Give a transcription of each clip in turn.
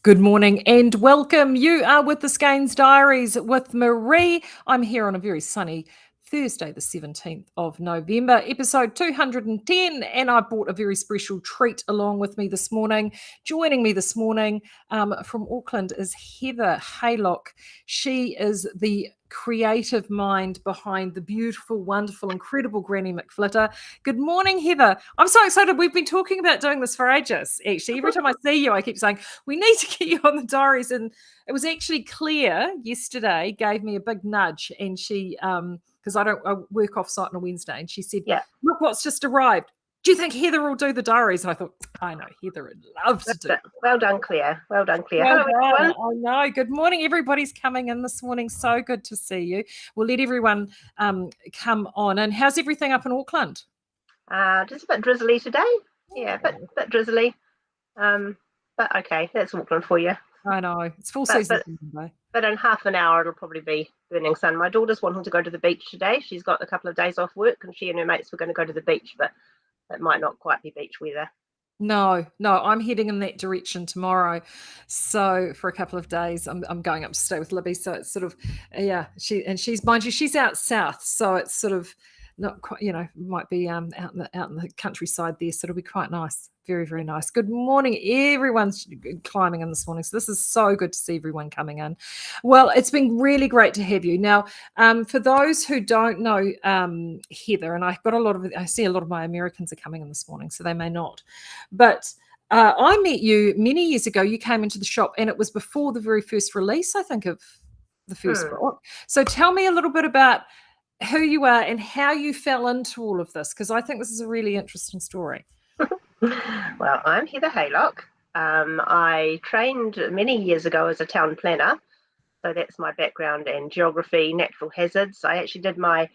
Good morning and welcome. You are with the Skeinz Diaries with Maree. I'm here on a very sunny Thursday, the 17th of November, episode 210, and I brought a very special treat along with me this morning. Joining me this morning from Auckland is Heather Haylock. She is the creative mind behind the beautiful, wonderful, incredible Granny McFlitter. Good morning, Heather. I'm so excited. We've been talking about doing this for ages, actually. Every time I see you, I keep saying, we need to get you on the diaries. And it was actually Claire yesterday gave me a big nudge, and she, because I work off site on a Wednesday, and she said, Yeah. look what's just arrived. Do you think Heather will do the diaries? And I thought, I know Heather would love to do it. Well done, Claire. Well done, Claire. Well Hello, done. everyone. I know. Good morning. Everybody's coming in this morning. So good to see you. We'll let everyone come on. And how's everything up in Auckland? Just a bit drizzly today. Yeah, a bit drizzly. But okay, that's Auckland for you. I know. It's full season. But in half an hour, it'll probably be burning sun. My daughter's wanting to go to the beach today. She's got a couple of days off work, and she and her mates were going to go to the beach, but it might not quite be beach weather. No, I'm heading in that direction tomorrow. So for a couple of days, I'm going up to stay with Libby. So it's sort of, she's, mind you, she's out south. So it's sort of not quite, might be out in the countryside there. So it'll be quite nice. Very, very nice. Good morning. Everyone's climbing in this morning. So this is so good to see everyone coming in. Well, it's been really great to have you. Now, for those who don't know Heather, and I see a lot of my Americans are coming in this morning, so they may not. But I met you many years ago. You came into the shop, and it was before the very first release, I think, of the first book. So tell me a little bit about who you are and how you fell into all of this, because I think this is a really interesting story. Well, I'm Heather Haylock. I trained many years ago as a town planner. So that's my background in geography, natural hazards. I actually did my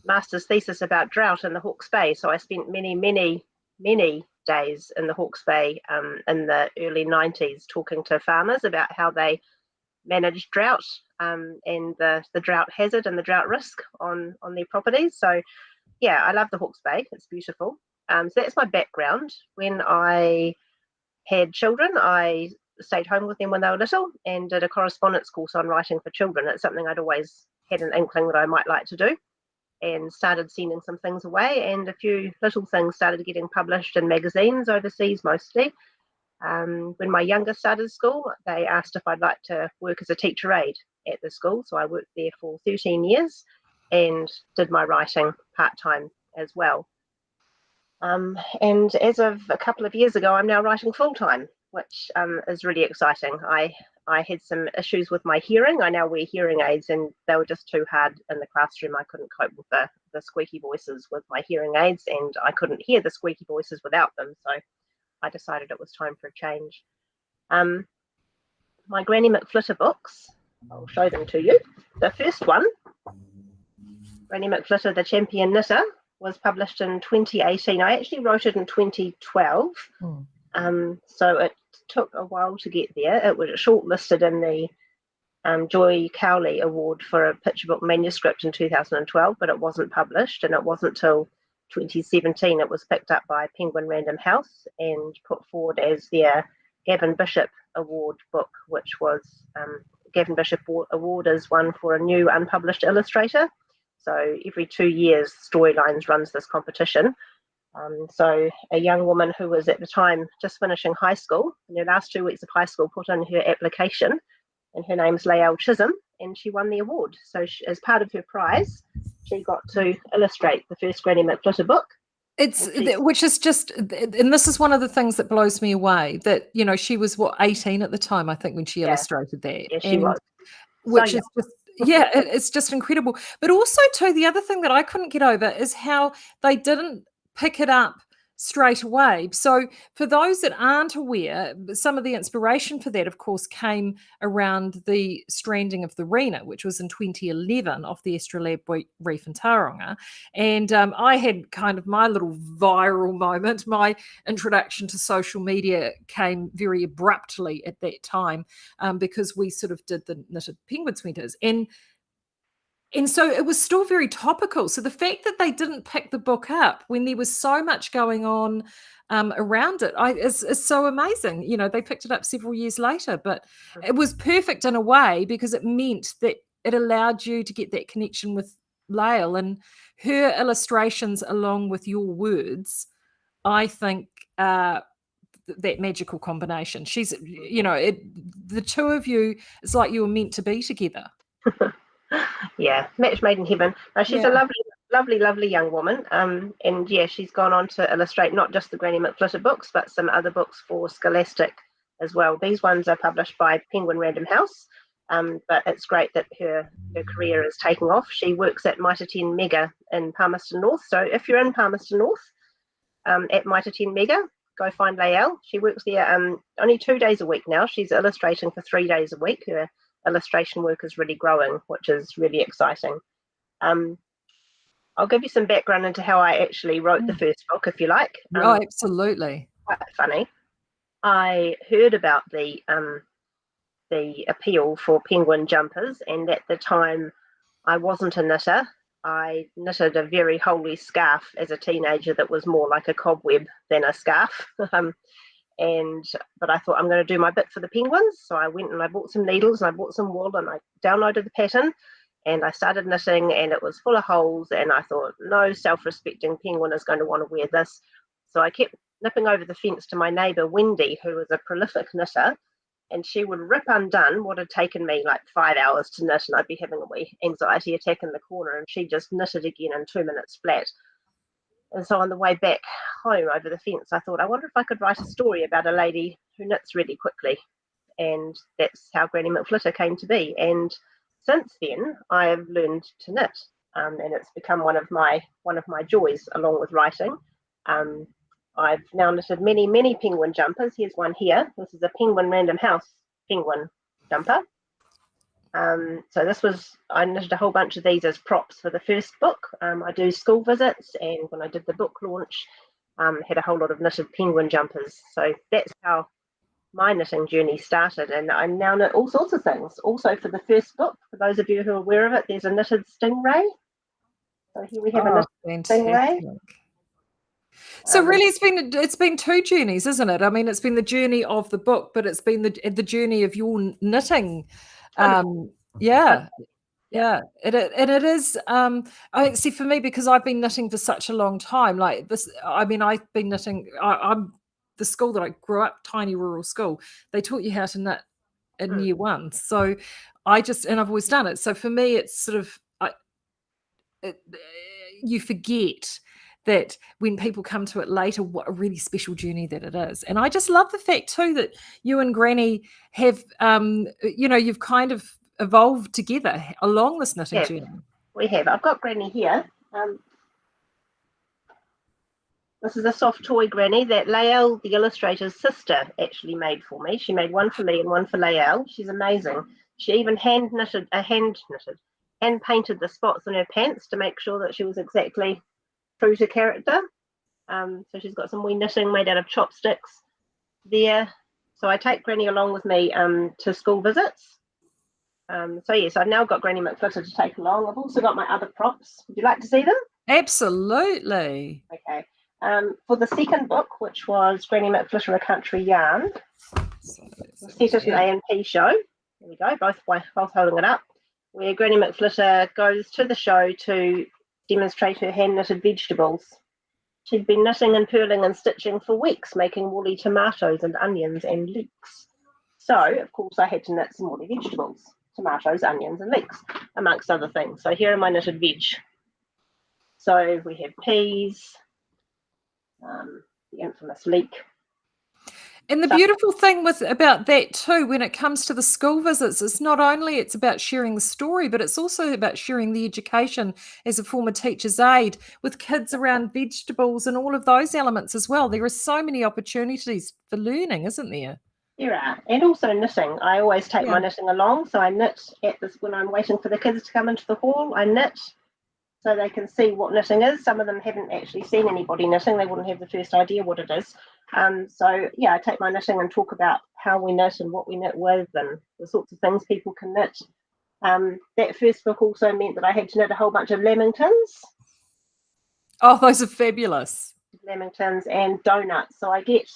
master's thesis about drought in the Hawke's Bay. So I spent many, many, many days in the Hawke's Bay in the early 90s talking to farmers about how they managed drought and the drought hazard and the drought risk on their properties. So yeah, I love the Hawke's Bay. It's beautiful. So that's my background. When I had children, I stayed home with them when they were little and did a correspondence course on writing for children. It's something I'd always had an inkling that I might like to do, and started sending some things away, and a few little things started getting published in magazines overseas mostly. When my youngest started school, they asked if I'd like to work as a teacher aide at the school. So I worked there for 13 years and did my writing part-time as well. And as of a couple of years ago, I'm now writing full-time, which is really exciting. I had some issues with my hearing. I now wear hearing aids, and they were just too hard in the classroom. I couldn't cope with the squeaky voices with my hearing aids, and I couldn't hear the squeaky voices without them. So I decided it was time for a change. My Granny McFlitter books, I'll show them to you. The first one, Granny McFlitter, the Champion Knitter, was published in 2018. I actually wrote it in 2012. So it took a while to get there. It was shortlisted in the Joy Cowley Award for a picture book manuscript in 2012, but it wasn't published, and it wasn't till 2017 it was picked up by Penguin Random House and put forward as their Gavin Bishop Award book, which was Gavin Bishop Award is one for a new unpublished illustrator. So every 2 years, Storylines runs this competition. So a young woman who was at the time just finishing high school, in her last 2 weeks of high school, put in her application, and her name's Lael Chisholm, and she won the award. So as part of her prize, she got to illustrate the first Granny McFlitter book. Which is just, and this is one of the things that blows me away, that, she was 18 at the time, I think, when she illustrated that. Yeah, she was. Which is just, it's just incredible. But also, too, the other thing that I couldn't get over is how they didn't pick it up straight away. So for those that aren't aware, some of the inspiration for that, of course, came around the stranding of the Rena, which was in 2011 off the Astrolabe Reef in Tauranga. And I had kind of my little viral moment. My introduction to social media came very abruptly at that time because we sort of did the Knitted Penguins Winters. And And so it was still very topical. So the fact that they didn't pick the book up when there was so much going on around it is so amazing. You know, they picked it up several years later, but it was perfect in a way because it meant that it allowed you to get that connection with Lael, and her illustrations along with your words, I think, that magical combination. She's, you know, the two of you, it's like you were meant to be together. Yeah, match made in heaven. She's a Yeah. lovely young woman. And yeah, she's gone on to illustrate not just the Granny McFlitter books, but some other books for Scholastic as well. These ones are published by Penguin Random House. But it's great that her career is taking off. She works at Mitre 10 Mega in Palmerston North. So if you're in Palmerston North, at Mitre 10 Mega, go find Lael. She works there only 2 days a week now. She's illustrating for 3 days a week. Her illustration work is really growing, which is really exciting. I'll give you some background into how I actually wrote the first book, if you like. Oh, absolutely. Quite funny. I heard about the appeal for penguin jumpers, and at the time I wasn't a knitter. I knitted a very holey scarf as a teenager that was more like a cobweb than a scarf. But I thought I'm going to do my bit for the penguins. So I went and I bought some needles and I bought some wool and I downloaded the pattern and I started knitting, and it was full of holes, and I thought no self-respecting penguin is going to want to wear this. So I kept nipping over the fence to my neighbour Wendy, who was a prolific knitter, and she would rip undone what had taken me like 5 hours to knit, and I'd be having a wee anxiety attack in the corner, and she just knitted again in 2 minutes flat. And so on the way back home over the fence, I thought, I wonder if I could write a story about a lady who knits really quickly. And that's how Granny McFlitter came to be. And since then, I have learned to knit, and it's become one of my joys along with writing. I've now knitted many penguin jumpers. Here's one here. This is a Penguin Random House penguin jumper. So I knitted a whole bunch of these as props for the first book. I do school visits, and when I did the book launch, had a whole lot of knitted penguin jumpers. So that's how my knitting journey started, and I now knit all sorts of things. Also for the first book, for those of you who are aware of it, there's a knitted stingray. So here we have a knitted stingray. So really, it's been two journeys, isn't it? I mean, it's been the journey of the book, but it's been the journey of your knitting. Yeah. It is. I see. For me, because I've been knitting for such a long time, like this. I mean, I've been knitting. I'm the school that I grew up, tiny rural school. They taught you how to knit in year one. So and I've always done it. So for me, it's sort of you forget that when people come to it later, what a really special journey that it is. And I just love the fact too that you and Granny have, you've kind of evolved together along this knitting journey. We have. I've got Granny here. This is a soft toy Granny that Lael, the illustrator's sister, actually made for me. She made one for me and one for Lael. She's amazing. She even hand painted the spots on her pants to make sure that she was exactly true to character. So she's got some wee knitting made out of chopsticks there. So I take Granny along with me to school visits. So yes, I've now got Granny McFlitter to take along. I've also got my other props. Would you like to see them? Absolutely. Okay. For the second book, which was Granny McFlitter, A Country Yarn, set at an A&P show. There we go, both holding it up, where Granny McFlitter goes to the show to demonstrate her hand-knitted vegetables. She'd been knitting and purling and stitching for weeks, making woolly tomatoes and onions and leeks. So, of course, I had to knit some woolly vegetables, tomatoes, onions and leeks, amongst other things. So here are my knitted veg. So we have peas, the infamous leek. And the beautiful thing about that too, when it comes to the school visits, it's not only it's about sharing the story, but it's also about sharing the education as a former teacher's aide with kids around vegetables and all of those elements as well. There are so many opportunities for learning, isn't there? There are. And also knitting. I always take my knitting along. So I knit when I'm waiting for the kids to come into the hall, I knit so they can see what knitting is. Some of them haven't actually seen anybody knitting. They wouldn't have the first idea what it is. So yeah, I take my knitting and talk about how we knit and what we knit with and the sorts of things people can knit. That first book also meant that I had to knit a whole bunch of lamingtons. Oh, those are fabulous. Lamingtons and donuts. So I get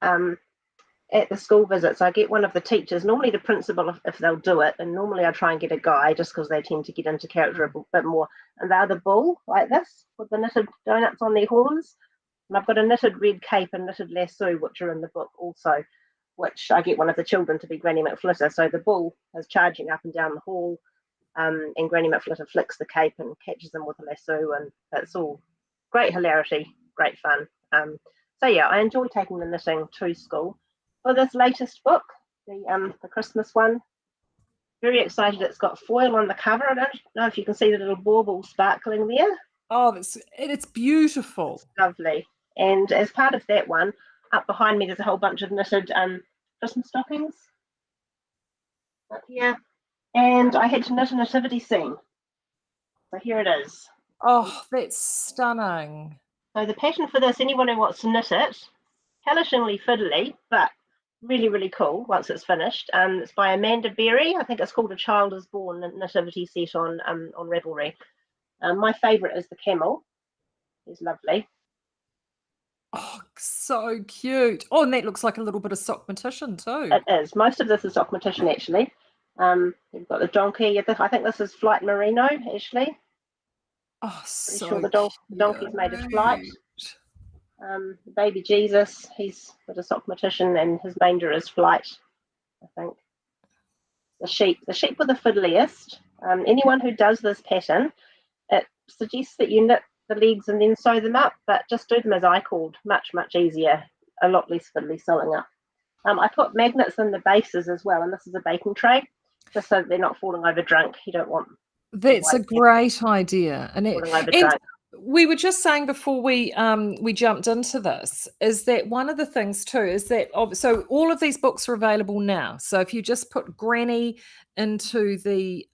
at the school visits, I get one of the teachers, normally the principal, if they'll do it, and normally I try and get a guy just because they tend to get into character a bit more. And they're the bull like this with the knitted donuts on their horns. And I've got a knitted red cape and knitted lasso, which are in the book also, which I get one of the children to be Granny McFlitter. So the bull is charging up and down the hall, and Granny McFlitter flicks the cape and catches them with a lasso, and it's all great hilarity, great fun. So yeah, I enjoy taking the knitting to school. For this latest book, the Christmas one, very excited. It's got foil on the cover. I don't know if you can see the little bauble sparkling there. Oh, it's beautiful. It's lovely. And as part of that one, up behind me, there's a whole bunch of knitted Christmas stockings up here. And I had to knit a nativity scene. So here it is. Oh, that's stunning. So the pattern for this, anyone who wants to knit it, hellishingly fiddly, but really, really cool once it's finished. It's by Amanda Berry. I think it's called A Child is Born nativity set on Ravelry. My favourite is the camel. He's lovely. Oh, so cute. Oh, and that looks like a little bit of sock-matition too. It is. Most of this is sock-matition, actually. You've got the donkey. I think this is flight merino, actually. Oh, so Pretty sure the donkey's made of flight. Baby Jesus, he's got a sock-matition, and his manger is flight, I think. The sheep were the fiddliest. Anyone who does this pattern, it suggests that you knit the legs and then sew them up, but just do them as I called, much, much easier, a lot less fiddly sewing up. I put magnets in the bases as well, and this is a baking tray, just so that they're not falling over drunk. You don't want... That's a great idea. And we were just saying before we jumped into this, is that one of the things too is that so all of these books are available now. So if you just put Granny into the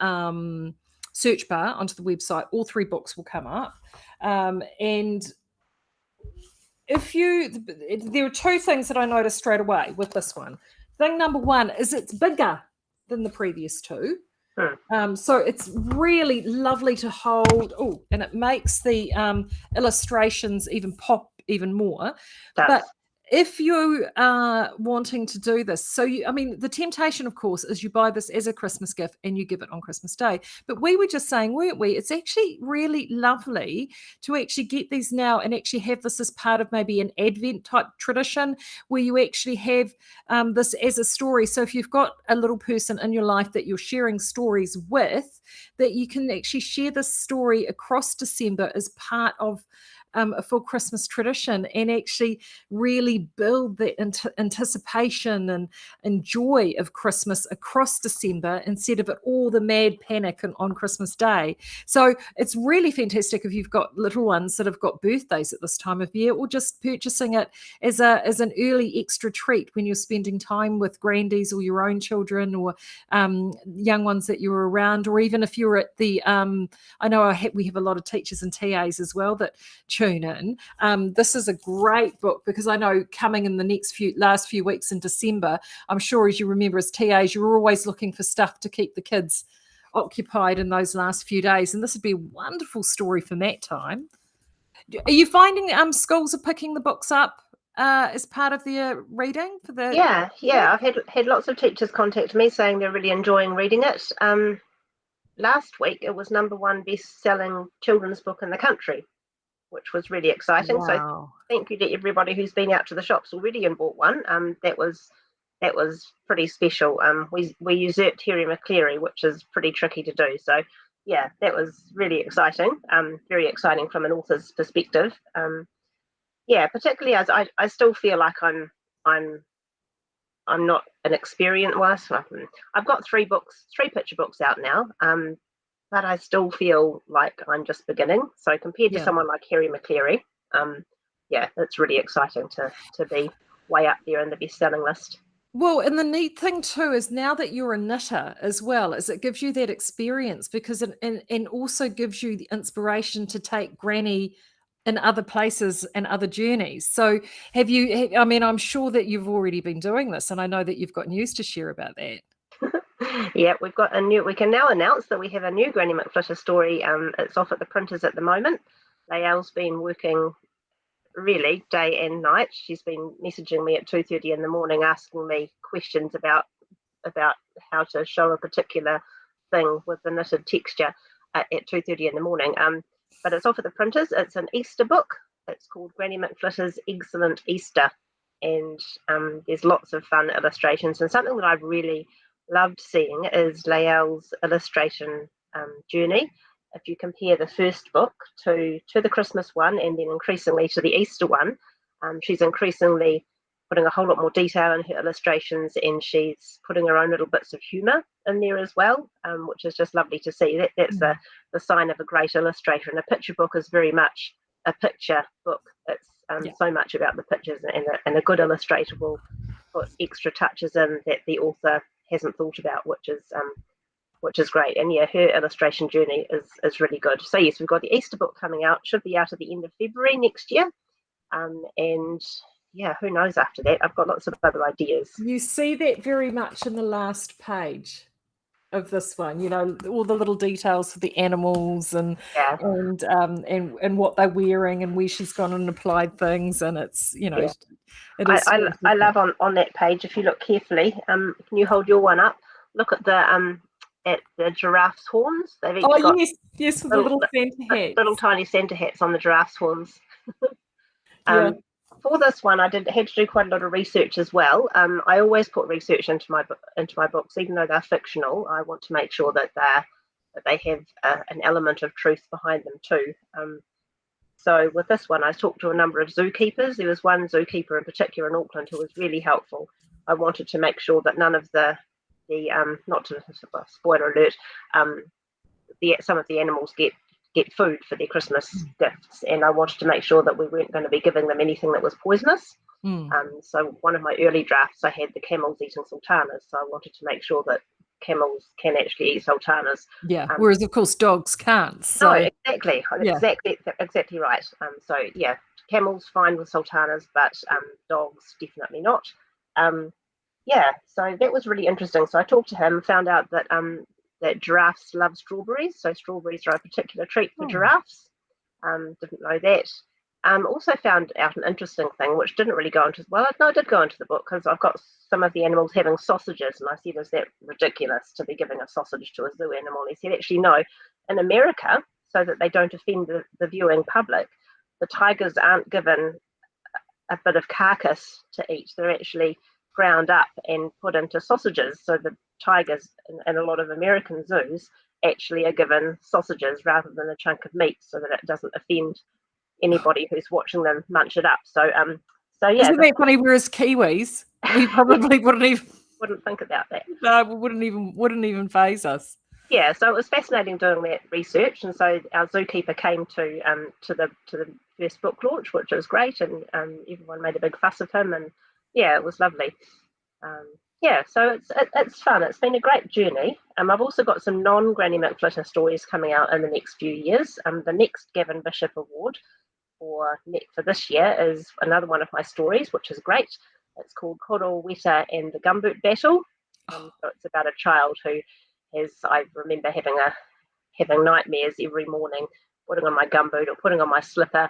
search bar onto the website, all 3 books will come up. And there are 2 things that I noticed straight away with this one. Thing number 1 is it's bigger than the previous 2. So it's really lovely to hold. Oh, and it makes the illustrations even pop even more. But if you are wanting to do this, so the temptation, of course, is you buy this as a Christmas gift and you give it on Christmas Day. But we were just saying, weren't we? It's actually really lovely to actually get these now and actually have this as part of maybe an Advent type tradition where you actually have this as a story. So if you've got a little person in your life that you're sharing stories with, that you can actually share this story across December as part of a full Christmas tradition and actually really build the anticipation and joy of Christmas across December instead of it all the mad panic on Christmas Day. So it's really fantastic if you've got little ones that have got birthdays at this time of year, or just purchasing it as an early extra treat when you're spending time with grandies or your own children or young ones that you're around, or even if you're at the I know we have a lot of teachers and TAs as well that tune in. This is a great book because I know coming in the last few weeks in December, I'm sure as you remember as TAs, you're always looking for stuff to keep the kids occupied in those last few days, and this would be a wonderful story for that time. Are you finding schools are picking the books up as part of their reading for the... Yeah, I've had lots of teachers contact me saying they're really enjoying reading it. Last week it was #1 best-selling children's book in the country, which was really exciting. Wow. So thank you to everybody who's been out to the shops already and bought one. That was pretty special. We usurped Harry McCleary, which is pretty tricky to do. So yeah, that was really exciting. Very exciting from an author's perspective. Particularly as I still feel like I'm not an experienced one. I've got 3 picture books out now. But I still feel like I'm just beginning. So compared to someone like Harry McCleary, it's really exciting to be way up there in the best-selling list. Well, and the neat thing too is now that you're a knitter as well, is it gives you that experience because and also gives you the inspiration to take Granny in other places and other journeys. So I'm sure that you've already been doing this, and I know that you've got news to share about that. Yeah, we've got a new. We can now announce that we have a new Granny McFlitter story. It's off at the printers at the moment. Laelle's been working really day and night. She's been messaging me at 2:30 in the morning, asking me questions about how to show a particular thing with the knitted texture at 2:30 in the morning. But it's off at the printers. It's an Easter book. It's called Granny McFlitter's Excellent Easter, and there's lots of fun illustrations. And something that I've really loved seeing is Laelle's illustration journey. If you compare the first book to the Christmas one, and then increasingly to the Easter one, she's increasingly putting a whole lot more detail in her illustrations, and she's putting her own little bits of humour in there as well, which is just lovely to see. That's the sign of a great illustrator. And a picture book is very much a picture book. It's so much about the pictures, and a good illustrator will put extra touches in that the author hasn't thought about, which is great. And yeah, her illustration journey is really good. So yes, we've got the Easter book coming out. Should be out at the end of February next year. And yeah, who knows after that? I've got lots of other ideas. You see that very much in the last page of this one, you know, all the little details for the animals and what they're wearing and where she's gone and applied things, and it's, you know, it is. I love on that page, if you look carefully, can you hold your one up? Look at the giraffe's horns. They've each got yes, with the little Santa hats. Little tiny Santa hats on the giraffe's horns. For this one, I had to do quite a lot of research as well. I always put research into my books, even though they're fictional. I want to make sure that they have an element of truth behind them too. So with this one, I talked to a number of zookeepers. There was one zookeeper in particular in Auckland who was really helpful. I wanted to make sure that none of the not to spoiler alert, some of the animals get food for their Christmas gifts, and I wanted to make sure that we weren't going to be giving them anything that was poisonous. So one of my early drafts, I had the camels eating sultanas, so I wanted to make sure that camels can actually eat sultanas. Whereas of course dogs can't. So. No, exactly right. So yeah, camels fine with sultanas, but dogs definitely not. So that was really interesting. So I talked to him, found out that giraffes love strawberries, so strawberries are a particular treat for giraffes. Didn't know that. Also found out an interesting thing, which didn't really go into, it did go into the book, because I've got some of the animals having sausages, and I said, is that ridiculous to be giving a sausage to a zoo animal? And he said, actually, no. In America, so that they don't offend the viewing public, the tigers aren't given a bit of carcass to eat. They're actually ground up and put into sausages. So the tigers in a lot of American zoos actually are given sausages rather than a chunk of meat, so that it doesn't offend anybody who's watching them munch it up. So yeah. Isn't that funny? Whereas Kiwis, we probably wouldn't think about that. No, wouldn't even faze us. Yeah, so it was fascinating doing that research, and so our zookeeper came to the first book launch, which was great, and everyone made a big fuss of him, and yeah, it was lovely. So it's fun. It's been a great journey. I've also got some non-Granny McFlitter stories coming out in the next few years. The next Gavin Bishop Award for this year is another one of my stories, which is great. It's called Koro Weta and the Gumboot Battle. So it's about a child who I remember having nightmares every morning, putting on my gumboot or putting on my slipper,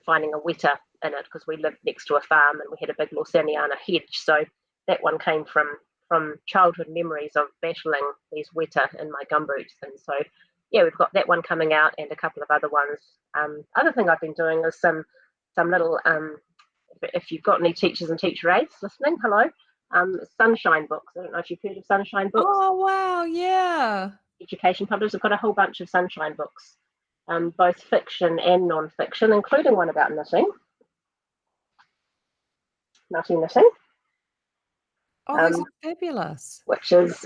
finding a weta in it, because we lived next to a farm and we had a big Lawsoniana hedge. So that one came from childhood memories of battling these weta in my gumboots. And so, yeah, we've got that one coming out and a couple of other ones. Other thing I've been doing is some little, if you've got any teachers and teacher aides listening, hello, sunshine books. I don't know if you've heard of sunshine books. Oh, wow, yeah. Education publishers have got a whole bunch of sunshine books, both fiction and non-fiction, including one about knitting. Knitting. Oh, those are fabulous. Which is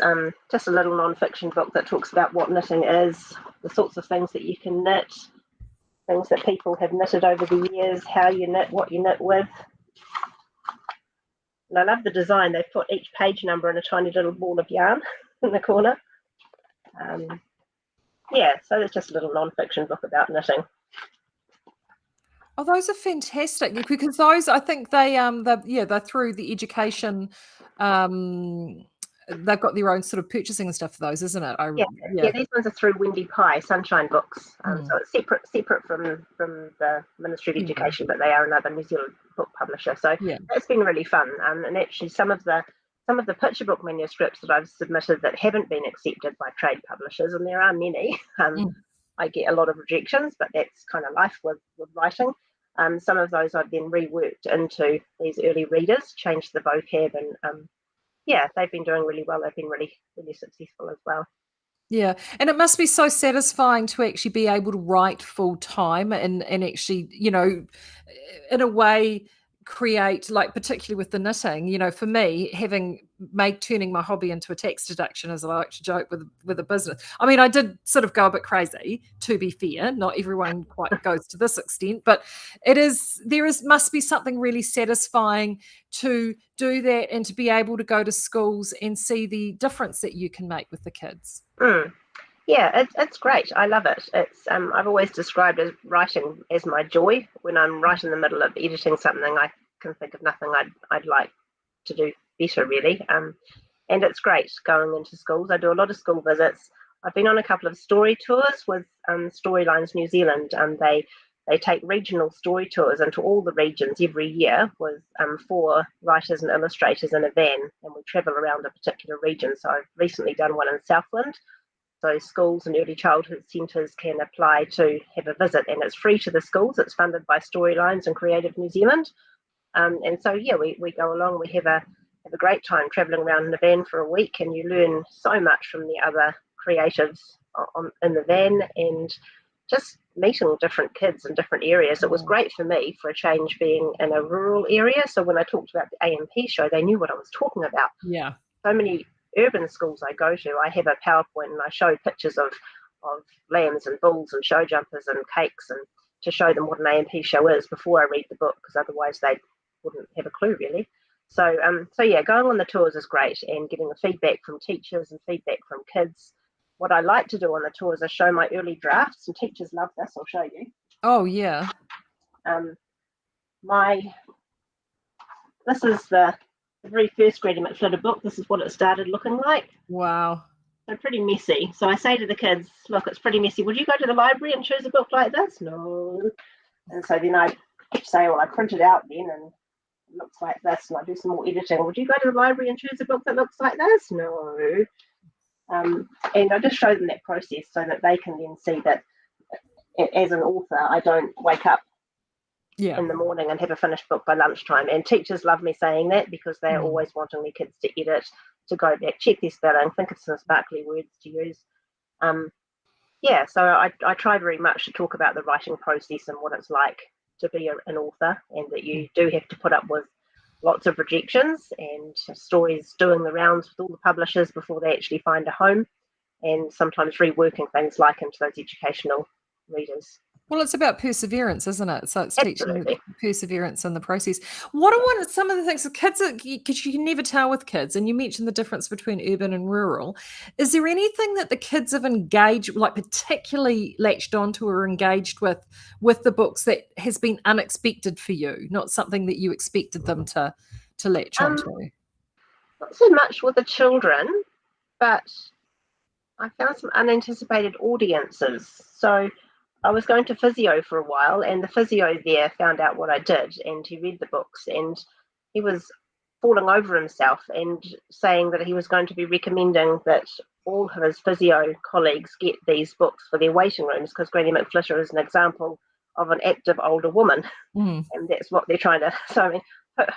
just a little non-fiction book that talks about what knitting is, the sorts of things that you can knit, things that people have knitted over the years, how you knit, what you knit with. And I love the design. They've put each page number in a tiny little ball of yarn in the corner. So it's just a little non-fiction book about knitting. Oh, those are fantastic, because those, I think they're through the education they've got their own sort of purchasing and stuff for those, isn't it? Yeah. These ones are through Wendy Pye, Sunshine Books. So it's separate from the Ministry of Education, but they are another New Zealand book publisher. So that's been really fun. And actually, some of the picture book manuscripts that I've submitted that haven't been accepted by trade publishers, and there are many. I get a lot of rejections, but that's kind of life with writing. Some of those I've then reworked into these early readers, changed the vocab, and they've been doing really well. They've been really, really successful as well. Yeah, and it must be so satisfying to actually be able to write full time and actually, in a way create, like particularly with the knitting, for me, turning my hobby into a tax deduction, as I like to joke, with a business. I mean, I did sort of go a bit crazy, to be fair. Not everyone quite goes to this extent, but must be something really satisfying to do that and to be able to go to schools and see the difference that you can make with the kids. Yeah, it's great. I love it. It's I've always described writing as my joy. When I'm right in the middle of editing something, I can think of nothing I'd like to do better, really. And it's great going into schools. I do a lot of school visits. I've been on a couple of story tours with Storylines New Zealand, and they take regional story tours into all the regions every year with 4 writers and illustrators in a van, and we travel around a particular region. So I've recently done one in Southland. So schools and early childhood centres can apply to have a visit, and it's free to the schools. It's funded by Storylines and Creative New Zealand. And so, we go along. We have a great time travelling around in the van for a week, and you learn so much from the other creatives in the van and just meeting different kids in different areas. It was great for me for a change being in a rural area. So when I talked about the AMP show, they knew what I was talking about. Yeah. So many urban schools I go to, I have a PowerPoint and I show pictures of lambs and bulls and show jumpers and cakes, and to show them what an AMP show is before I read the book, because otherwise they wouldn't have a clue, really. So going on the tours is great, and getting the feedback from teachers and feedback from kids. What I like to do on the tours is show my early drafts, and teachers love this. I'll show you. Oh, yeah. This is the very first Granny McFlitter book. This is what it started looking like. Wow. So pretty messy. So I say to the kids, look, it's pretty messy. Would you go to the library and choose a book like this? No. And so then I say, well, I print it out then, and it looks like this, and I do some more editing. Would you go to the library and choose a book that looks like this? No. And I just show them that process so that they can then see that as an author, I don't wake up in the morning and have a finished book by lunchtime. And teachers love me saying that, because they're always wanting their kids to edit, to go back, check their spelling, think of some sparkly words to use. So I try very much to talk about the writing process and what it's like to be an author, and that you do have to put up with lots of rejections and stories doing the rounds with all the publishers before they actually find a home, and sometimes reworking things like into those educational readers. Well, it's about perseverance, isn't it? So it's Absolutely. teaching perseverance in the process. What are some of the things, kids, because you can never tell with kids, and you mentioned the difference between urban and rural. Is there anything that the kids have engaged, like particularly latched onto or engaged with the books, that has been unexpected for you, not something that you expected them to latch onto? Not so much with the children, but I found some unanticipated audiences. So I was going to physio for a while, and the physio there found out what I did, and he read the books, and he was falling over himself and saying that he was going to be recommending that all of his physio colleagues get these books for their waiting rooms, because Granny McFlitter is an example of an active older woman, and that's what they're trying to. So I mean,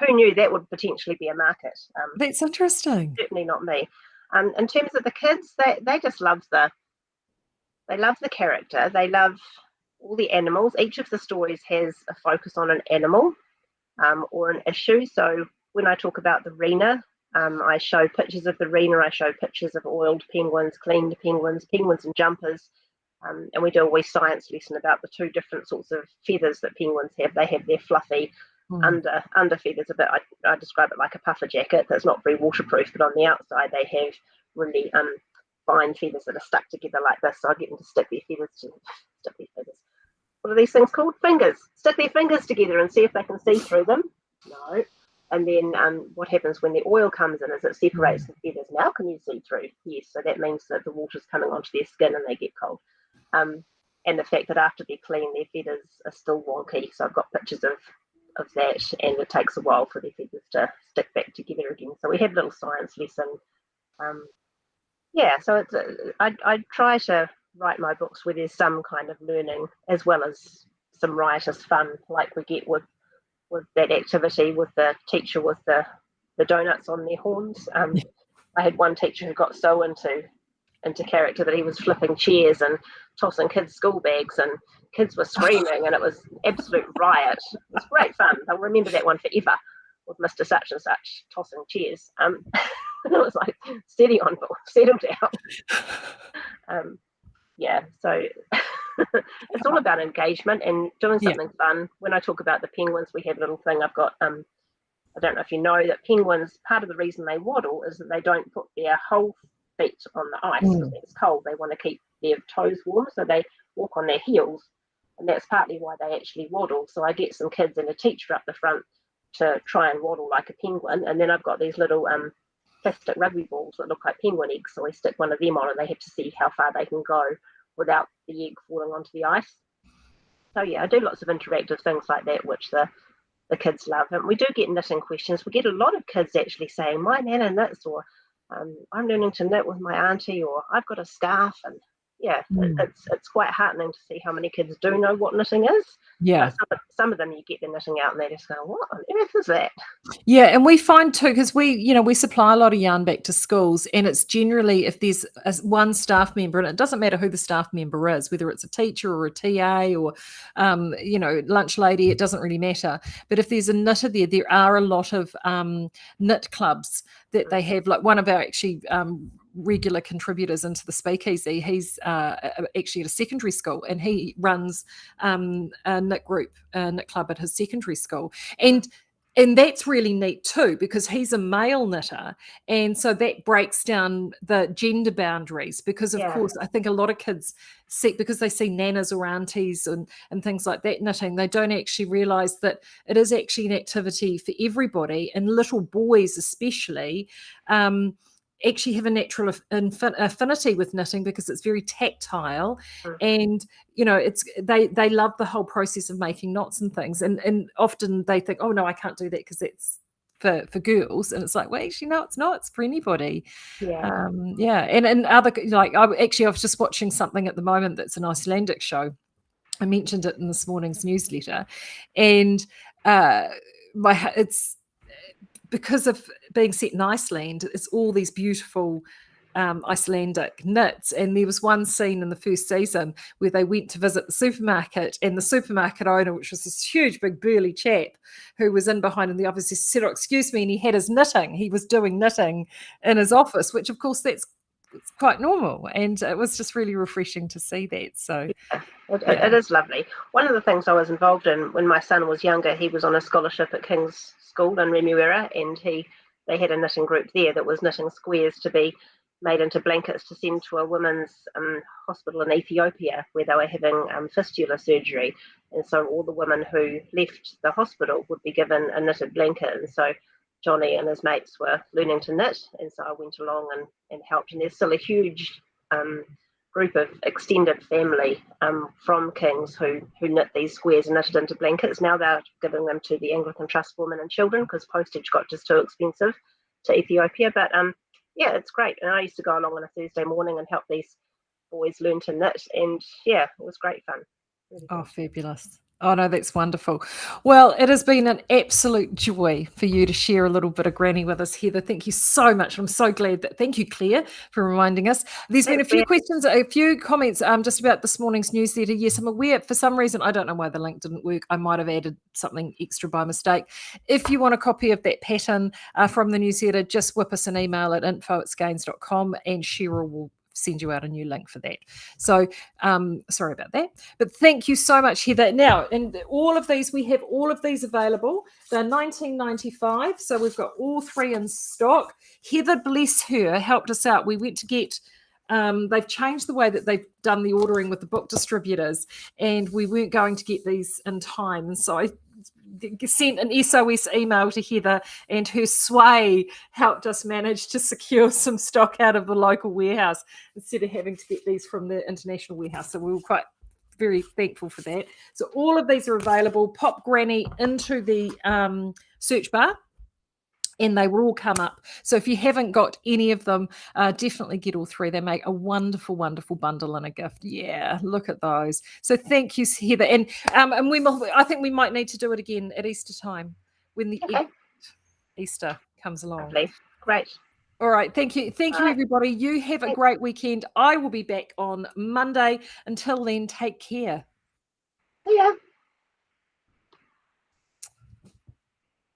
who knew that would potentially be a market? That's interesting. Certainly not me. In terms of the kids, they just love they love the character. They love all the animals. Each of the stories has a focus on an animal or an issue. So when I talk about the Rena, I show pictures of the Rena. I show pictures of oiled penguins, cleaned penguins, penguins in jumpers. And we do a wee science lesson about the 2 different sorts of feathers that penguins have. They have their fluffy under feathers a bit. I describe it like a puffer jacket that's not very waterproof, but on the outside they have really fine feathers that are stuck together like this. So I get them to stick their feathers. What are these things called? Fingers. Stick their fingers together and see if they can see through them. No. And then what happens when the oil comes in is it separates the feathers. Now can you see through? Yes, so that means that the water's coming onto their skin and they get cold. And the fact that after they're clean, their feathers are still wonky. So I've got pictures of that, and it takes a while for their feathers to stick back together again. So we have a little science lesson. So it's I try to write my books where there's some kind of learning as well as some riotous fun, like we get with that activity with the teacher with the donuts on their horns. I had one teacher who got so into character that he was flipping chairs and tossing kids' school bags, and kids were screaming, and it was absolute riot. It was great fun. I'll remember that one forever, with Mr. Such and Such tossing chairs. It was like, steady on, settle down. So it's all about engagement and doing something fun. When I talk about the penguins, we have a little thing. I've got I don't know if you know that penguins, part of the reason they waddle is that they don't put their whole feet on the ice because it's cold. They want to keep their toes warm, so they walk on their heels, and that's partly why they actually waddle. So I get some kids and a teacher up the front to try and waddle like a penguin, and then I've got these little plastic rugby balls that look like penguin eggs, so I stick one of them on and they have to see how far they can go without the egg falling onto the ice. So I do lots of interactive things like that, which the kids love. And we do get knitting questions. We get a lot of kids actually saying, my nana knits, or I'm learning to knit with my auntie, or I've got a scarf. And it's quite heartening to see how many kids do know what knitting is. Yeah. Some of them you get the knitting out and they just go, what on earth is that? Yeah, and we find too, because we supply a lot of yarn back to schools, and it's generally if there's one staff member, and it doesn't matter who the staff member is, whether it's a teacher or a TA or lunch lady, it doesn't really matter. But if there's a knitter there are a lot of knit clubs that they have. Like one of our actually regular contributors into the Speakeasy, he's actually at a secondary school, and he runs a knit club at his secondary school, and that's really neat too, because he's a male knitter, and so that breaks down the gender boundaries, because of course I think a lot of kids see, because they see nanas or aunties and things like that knitting, they don't actually realize that it is actually an activity for everybody, and little boys especially actually have a natural affinity with knitting because it's very tactile, and it's they love the whole process of making knots and things, and often they think, oh no, I can't do that because that's for girls, and it's like, well, actually no, it's not, it's for anybody. And other, like I was just watching something at the moment that's an Icelandic show. I mentioned it in this morning's newsletter, and it's because of being set in Iceland, it's all these beautiful Icelandic knits. And there was one scene in the first season where they went to visit the supermarket, and the supermarket owner, which was this huge, big, burly chap who was in behind in the office, he said, oh, excuse me, and he had his knitting. He was doing knitting in his office, which of course it's quite normal. And it was just really refreshing to see that. So it is lovely. One of the things I was involved in when my son was younger, he was on a scholarship at King's School in Remuera, and they had a knitting group there that was knitting squares to be made into blankets to send to a women's hospital in Ethiopia where they were having fistula surgery. And so all the women who left the hospital would be given a knitted blanket. And so Johnny and his mates were learning to knit, and so I went along and helped. And there's still a huge group of extended family from King's who knit these squares and knitted into blankets. Now they're giving them to the Anglican Trust for Women and Children because postage got just too expensive to Ethiopia. But it's great. And I used to go along on a Thursday morning and help these boys learn to knit, and it was great fun. Really fun. Fabulous. Oh, no, that's wonderful. Well, it has been an absolute joy for you to share a little bit of Granny with us, Heather. Thank you so much. I'm so glad thank you, Claire, for reminding us. There's been a few questions, a few comments just about this morning's newsletter. Yes, I'm aware for some reason, I don't know why the link didn't work. I might have added something extra by mistake. If you want a copy of that pattern from the newsletter, just whip us an email at info@skeinz.com, and Cheryl will send you out a new link for that. So sorry about that, but thank you so much, Heather. Now, and all of these, we have all of these available. They're $19.95, so we've got all three in stock. Heather, bless her, helped us out. We went to get they've changed the way that they've done the ordering with the book distributors, and we weren't going to get these in time, and so sent an SOS email to Heather, and her sway helped us manage to secure some stock out of the local warehouse instead of having to get these from the international warehouse. So we were quite very thankful for that. So all of these are available. Pop Granny into the search bar, and they will all come up. So if you haven't got any of them, definitely get all three. They make a wonderful, wonderful bundle and a gift. Yeah, look at those. So thank you, Heather. And I think we might need to do it again at Easter time when the Easter comes along. Lovely. Great. All right. Thank you. Thank you, everybody. You have a great weekend. I will be back on Monday. Until then, take care. See ya.